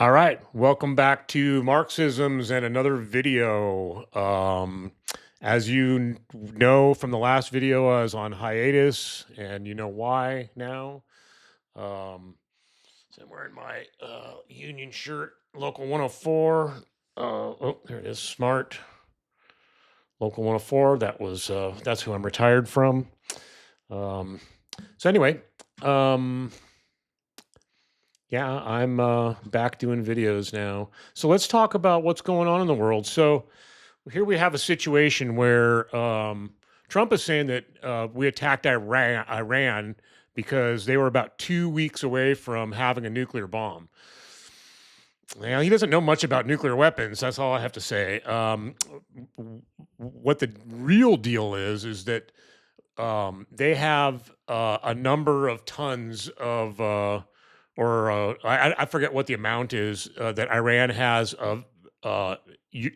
All right, welcome back to Marxisms and another video. As you know from the last video, I was on hiatus, and you know why now. So I'm wearing my union shirt, Local 104. Oh, there it is, Smart Local 104. That's who I'm retired from. Um, so anyway, um, yeah, I'm back doing videos now. So let's talk about what's going on in the world. So here we have a situation where Trump is saying that we attacked Iran because they were about 2 weeks away from having a nuclear bomb. Now, he doesn't know much about nuclear weapons. That's all I have to say. What the real deal is that they have a number of tons of, I forget what the amount is that Iran has of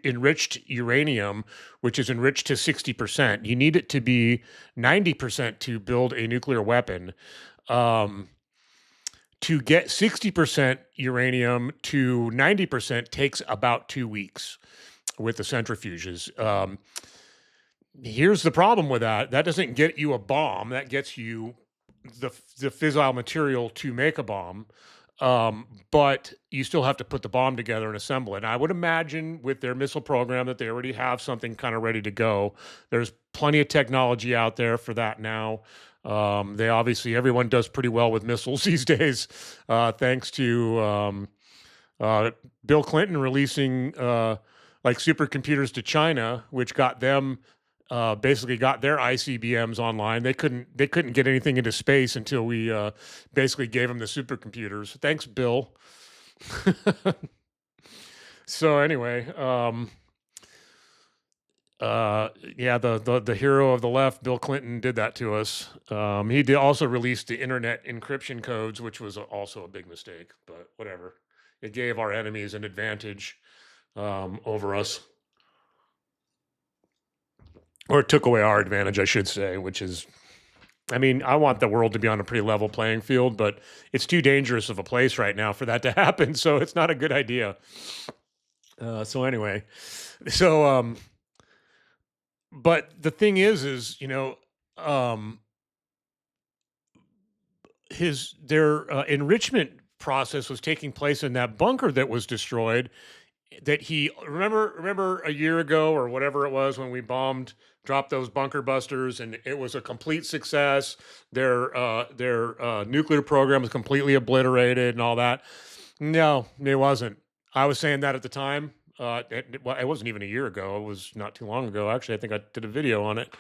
enriched uranium, which is enriched to 60%. You need it to be 90% to build a nuclear weapon. To get 60% uranium to 90% takes about 2 weeks with the centrifuges. Here's the problem with that. That doesn't get you a bomb. That gets you the fissile material to make a bomb. But you still have to put the bomb together and assemble it. And I would imagine with their missile program that they already have something kind of ready to go. There's plenty of technology out there for that now. They obviously, everyone does pretty well with missiles these days, thanks to Bill Clinton releasing like supercomputers to China, which got them basically got their ICBMs online. They couldn't get anything into space until we basically gave them the supercomputers. Thanks, Bill. So anyway, yeah, the hero of the left, Bill Clinton, did that to us. He did also release the internet encryption codes, which was also a big mistake. But whatever, it gave our enemies an advantage over us, or it took away our advantage, I should say, which is, I mean, I want the world to be on a pretty level playing field, but it's too dangerous of a place right now for that to happen. So it's not a good idea. So anyway, so but the thing is, um, their enrichment process was taking place in that bunker that was destroyed, that he remember a year ago or whatever it was when we dropped those bunker busters, and it was a complete success. Their nuclear program was completely obliterated and all that. No, it wasn't. I was saying that at the time. Well, it wasn't even a year ago. It was not too long ago. Actually, I think I did a video on it.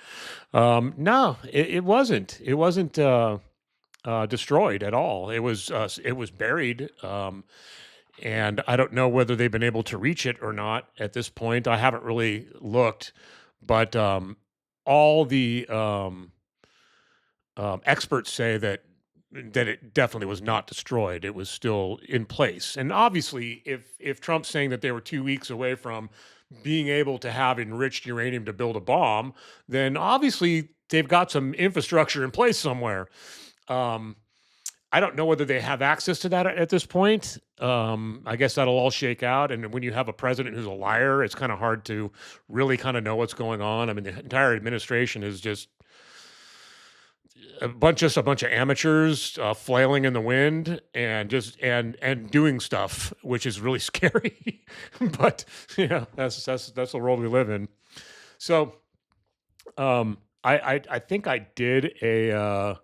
No, it wasn't. It wasn't destroyed at all. It was buried. And I don't know whether they've been able to reach it or not at this point. I haven't really looked, but all the experts say that it definitely was not destroyed. It was still in place. And obviously, if Trump's saying that they were 2 weeks away from being able to have enriched uranium to build a bomb, then obviously they've got some infrastructure in place somewhere. Um, I don't know whether they have access to that at this point. I guess that'll all shake out. And when you have a president who's a liar, it's kind of hard to really kind of know what's going on. I mean, the entire administration is just a bunch of amateurs flailing in the wind and and doing stuff, which is really scary. But yeah, that's the world we live in. So I think I did a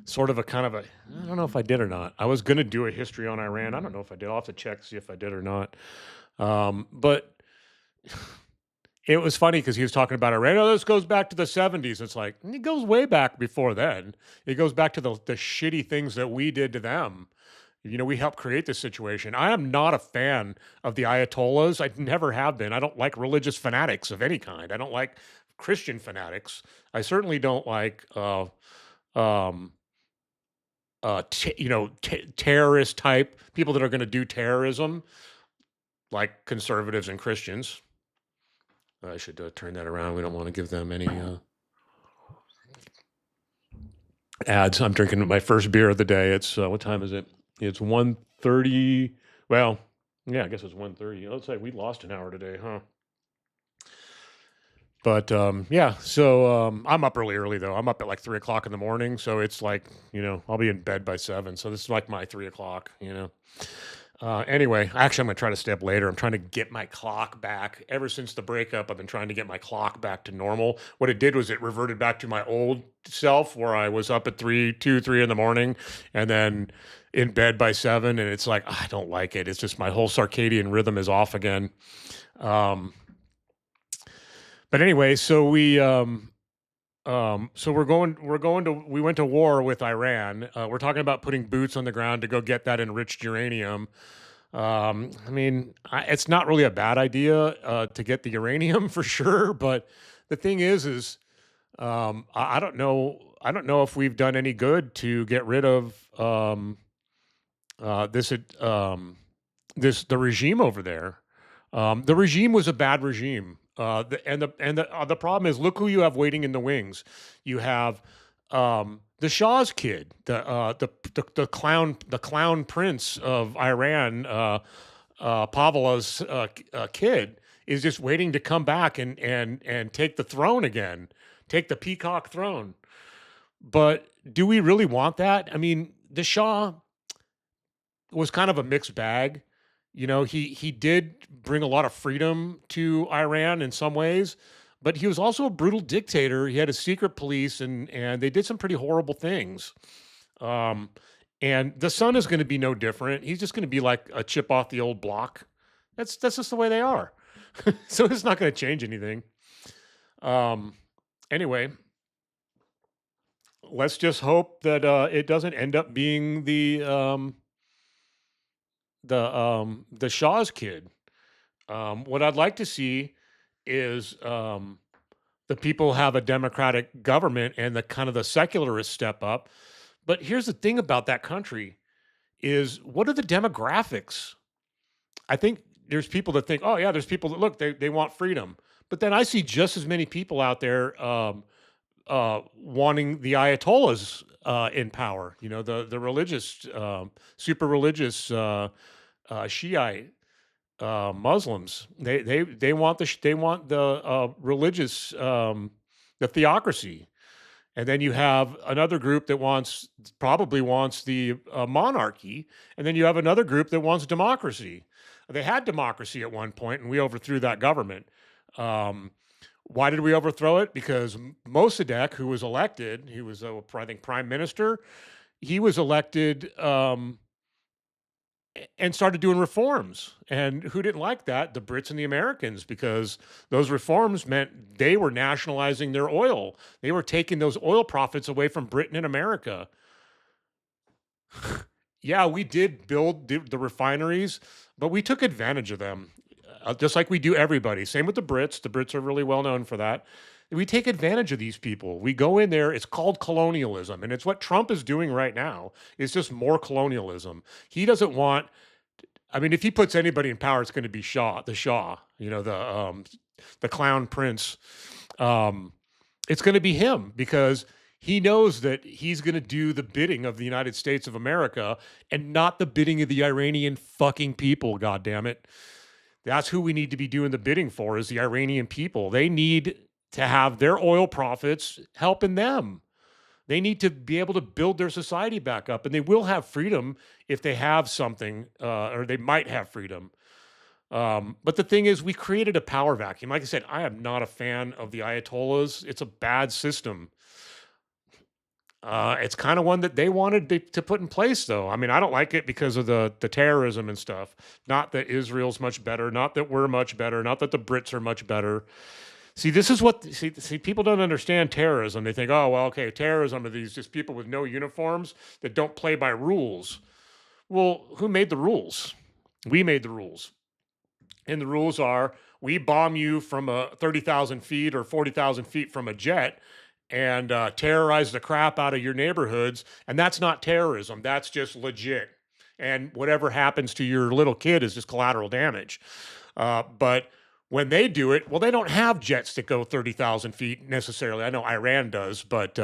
sort of a kind of a, I don't know if I did or not. I was going to do a history on Iran. I don't know if I did. I'll have to check to see if I did or not. But it was funny because he was talking about Iran. Oh, this goes back to the 70s. It's like, it goes way back before then. It goes back to the shitty things that we did to them. We helped create this situation. I am not a fan of the Ayatollahs. I never have been. I don't like religious fanatics of any kind. I don't like Christian fanatics. I certainly don't like, um, terrorist type people that are going to do terrorism, like conservatives and Christians. I should turn that around. We don't want to give them any ads. I'm drinking my first beer of the day. It's what time is it? It's 1:30. Well, Yeah, I guess it's 1:30. Let's say we lost an hour today, huh? But yeah, so I'm up really early though. I'm up at like 3 o'clock in the morning, so it's like I'll be in bed by 7. So this is like my 3 o'clock. Anyway, actually, I'm gonna try to stay up later. I'm trying to get my clock back. Ever since the breakup, I've been trying to get my clock back to normal. What it did was it reverted back to my old self, where I was up at 3 in the morning, and then in bed by 7. And it's like I don't like it. It's just my whole circadian rhythm is off again. Um, but anyway, so we went to war with Iran. We're talking about putting boots on the ground to go get that enriched uranium. I mean, it's not really a bad idea to get the uranium for sure, but the thing is, I don't know. I don't know if we've done any good to get rid of this the regime over there. The regime was a bad regime. The problem is, look who you have waiting in the wings. You have the Shah's kid, the clown prince of Iran, Pavlov's kid, is just waiting to come back and take the throne again, take the peacock throne. But do we really want that? I mean, the Shah was kind of a mixed bag. He did bring a lot of freedom to Iran in some ways, but he was also a brutal dictator. He had a secret police, and they did some pretty horrible things. Um, and the son is going to be no different. He's just going to be like a chip off the old block. That's just the way they are. So it's not going to change anything. Um, anyway, let's just hope that it doesn't end up being the Shaw's kid. What I'd like to see is the people have a democratic government and the kind of the secularists step up. But here's the thing about that country is, what are the demographics? I think there's people that think, oh yeah, there's people that look, they want freedom. But then I see just as many people out there wanting the Ayatollahs in power. The religious, super religious Shiite Muslims. They want the religious, the theocracy. And then you have another group that probably wants the monarchy, and then you have another group that wants democracy. They had democracy at one point, and we overthrew that government. Um, why did we overthrow it? Because Mossadegh, who was elected, he was, I think, prime minister. He was elected and started doing reforms. And who didn't like that? The Brits and the Americans, because those reforms meant they were nationalizing their oil. They were taking those oil profits away from Britain and America. Yeah, we did build the refineries, but we took advantage of them, just like we do everybody. Same with the Brits. The Brits are really well known for that. We take advantage of these people. We go in there. It's called colonialism, and it's what Trump is doing right now. It's just more colonialism. He doesn't want. I mean, if he puts anybody in power, it's going to be the Shah. The clown prince. Um, it's going to be him, because he knows that he's going to do the bidding of the United States of America and not the bidding of the Iranian fucking people. God damn it. That's who we need to be doing the bidding for, is the Iranian people. They need to have their oil profits helping them. They need to be able to build their society back up, and they will have freedom if they have something, or they might have freedom. But the thing is, we created a power vacuum. Like I said, I am not a fan of the Ayatollahs. It's a bad system. It's kind of one that they wanted to put in place, though. I mean, I don't like it because of the terrorism and stuff. Not that Israel's much better, not that we're much better, not that the Brits are much better. See, this is what people don't understand terrorism. They think, oh well, okay, terrorism are these just people with no uniforms that don't play by rules. Well, who made the rules? We made the rules, and the rules are: we bomb you from 30,000 feet or 40,000 feet from a jet, and terrorize the crap out of your neighborhoods. And that's not terrorism. That's just legit. And whatever happens to your little kid is just collateral damage. But when they do it, well, they don't have jets that go 30,000 feet necessarily. I know Iran does, but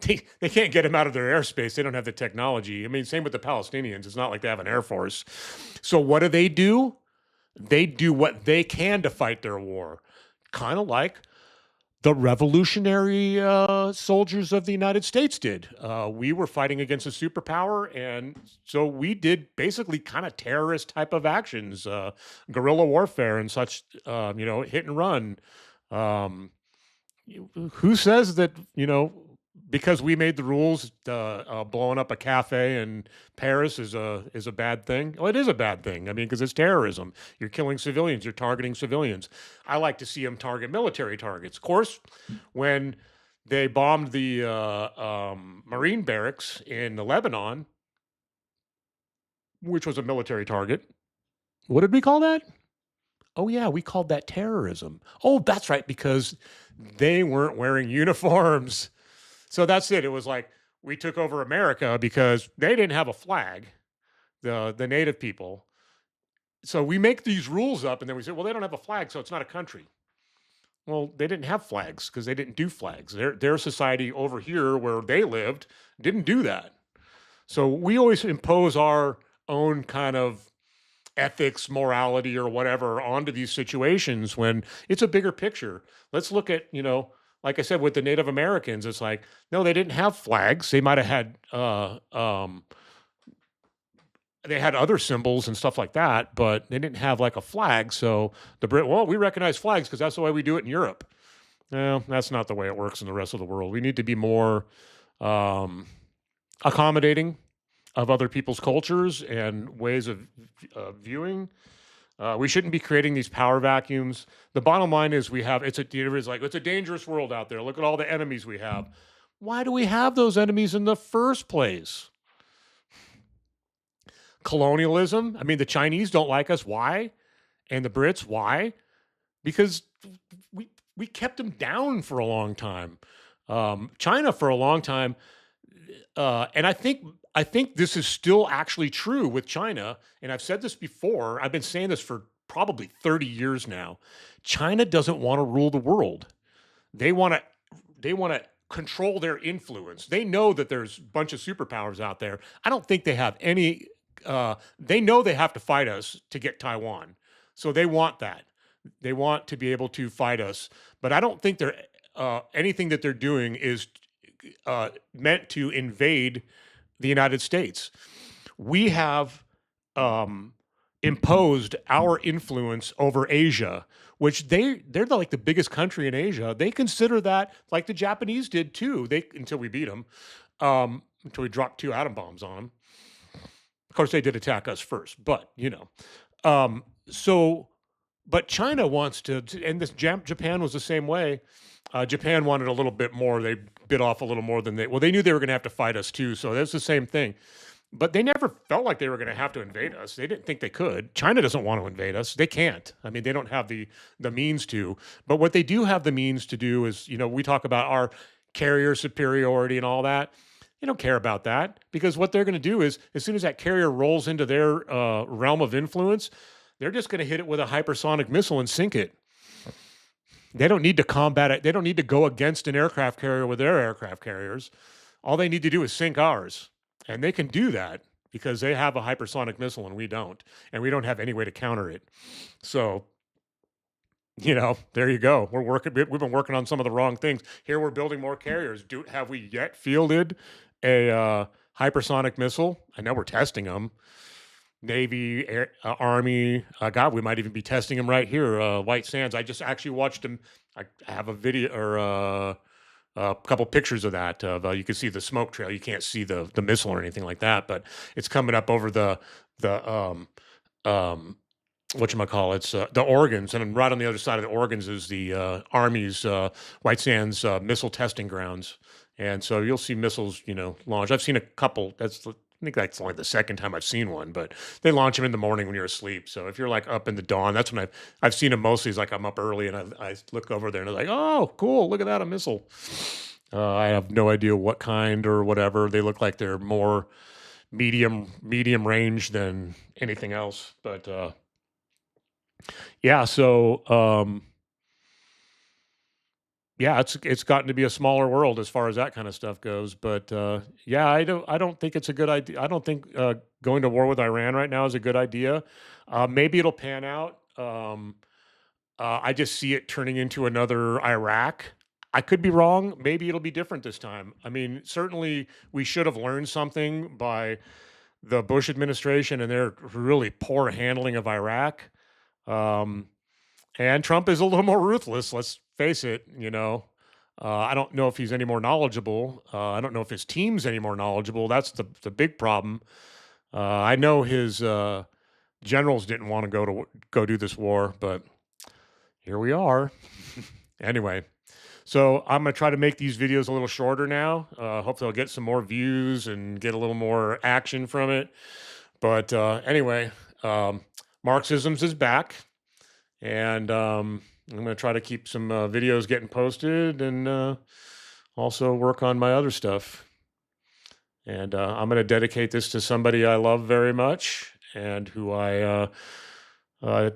they can't get them out of their airspace. They don't have the technology. I mean, same with the Palestinians. It's not like they have an air force. So what do? They do what they can to fight their war, kind of like the revolutionary soldiers of the United States did. We were fighting against a superpower, and so we did basically kind of terrorist type of actions, guerrilla warfare and such. Hit and run. Um, who says that because we made the rules, blowing up a cafe in Paris is a bad thing? Well, it is a bad thing. I mean, because it's terrorism. You're killing civilians. You're targeting civilians. I like to see them target military targets. Of course, when they bombed the Marine barracks in Lebanon, which was a military target, what did we call that? Oh yeah, we called that terrorism. Oh, that's right, because they weren't wearing uniforms. So that's it. It was like we took over America because they didn't have a flag, the native people. So we make these rules up and then we say, well, they don't have a flag, so it's not a country. Well, they didn't have flags because they didn't do flags. Their society over here where they lived didn't do that. So we always impose our own kind of ethics, morality, or whatever onto these situations when it's a bigger picture. Let's look at, like I said, with the Native Americans, it's like, no, they didn't have flags. They might have had, they had other symbols and stuff like that, but they didn't have like a flag. So well, we recognize flags because that's the way we do it in Europe. No, that's not the way it works in the rest of the world. We need to be more um, accommodating of other people's cultures and ways of viewing. We shouldn't be creating these power vacuums. The bottom line is it's a dangerous world out there. Look at all the enemies we have. Why do we have those enemies in the first place? Colonialism. I mean, the Chinese don't like us. Why? And the Brits, why? Because we kept them down for a long time. China for a long time, and I think this is still actually true with China. And I've said this before. I've been saying this for probably 30 years now. China doesn't want to rule the world. They want to control their influence. They know that there's a bunch of superpowers out there. I don't think they have any. They know they have to fight us to get Taiwan, so they want that. They want to be able to fight us, but I don't think they're anything that they're doing is meant to invade the United States. We have um, imposed our influence over Asia, which they're like the biggest country in Asia. They consider that like the Japanese did too. They until we beat them, until we dropped 2 atom bombs on them. Of course, they did attack us first, but so. But China wants to, and Japan was the same way. Japan wanted a little bit more. They bit off a little more than they knew they were going to have to fight us too. So that's the same thing. But they never felt like they were going to have to invade us. They didn't think they could. China doesn't want to invade us. They can't. I mean, they don't have the means to. But what they do have the means to do is, we talk about our carrier superiority and all that. They don't care about that because what they're going to do is, as soon as that carrier rolls into their realm of influence, they're just going to hit it with a hypersonic missile and sink it. They don't need to combat it. They don't need to go against an aircraft carrier with their aircraft carriers. All they need to do is sink ours. And they can do that because they have a hypersonic missile and we don't. And we don't have any way to counter it. So, there you go. We've been working on some of the wrong things. Here we're building more carriers. Have we yet fielded a hypersonic missile? I know we're testing them. Navy, Army. God, we might even be testing them right here. White Sands. I just actually watched them. I have a video or a couple pictures of that. You can see the smoke trail. You can't see the missile or anything like that, but it's coming up over the whatchamacallit, it's the Oregons, and right on the other side of the Oregons is the Army's White Sands missile testing grounds. And so you'll see missiles, launched. I've seen a couple. I think that's only the second time I've seen one, but they launch them in the morning when you're asleep. So if you're like up in the dawn, that's when I've seen them mostly. Is like I'm up early and I look over there and I'm like, oh, cool, look at that, a missile. I have no idea what kind or whatever. They look like they're more medium range than anything else. But yeah, so yeah, it's gotten to be a smaller world as far as that kind of stuff goes. But yeah, I don't think it's a good idea. I don't think going to war with Iran right now is a good idea. Maybe it'll pan out. Um, I just see it turning into another Iraq. I could be wrong. Maybe it'll be different this time. I mean, certainly we should have learned something by the Bush administration and their really poor handling of Iraq. Um, and Trump is a little more ruthless. Let's face it. I don't know if he's any more knowledgeable. I don't know if his team's any more knowledgeable. That's the big problem. I know his generals didn't want to go do this war, but here we are. Anyway, so I'm gonna try to make these videos a little shorter now. Hopefully, I'll get some more views and get a little more action from it. But anyway, um, Marxisms is back, and I'm gonna try to keep some videos getting posted, and also work on my other stuff. And I'm gonna dedicate this to somebody I love very much and who I uh,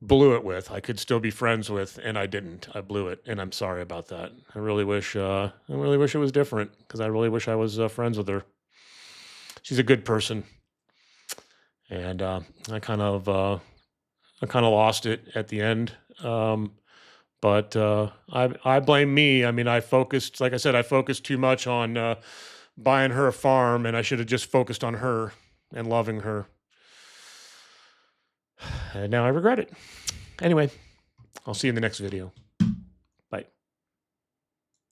blew it with. I could still be friends with, and I didn't. I blew it, and I'm sorry about that. I really wish it was different because I really wish I was friends with her. She's a good person, and I kind of, I kind of lost it at the end. But I blame me. I mean, I focused, like I said, I focused too much on buying her a farm, and I should have just focused on her and loving her. And now I regret it. Anyway, I'll see you in the next video.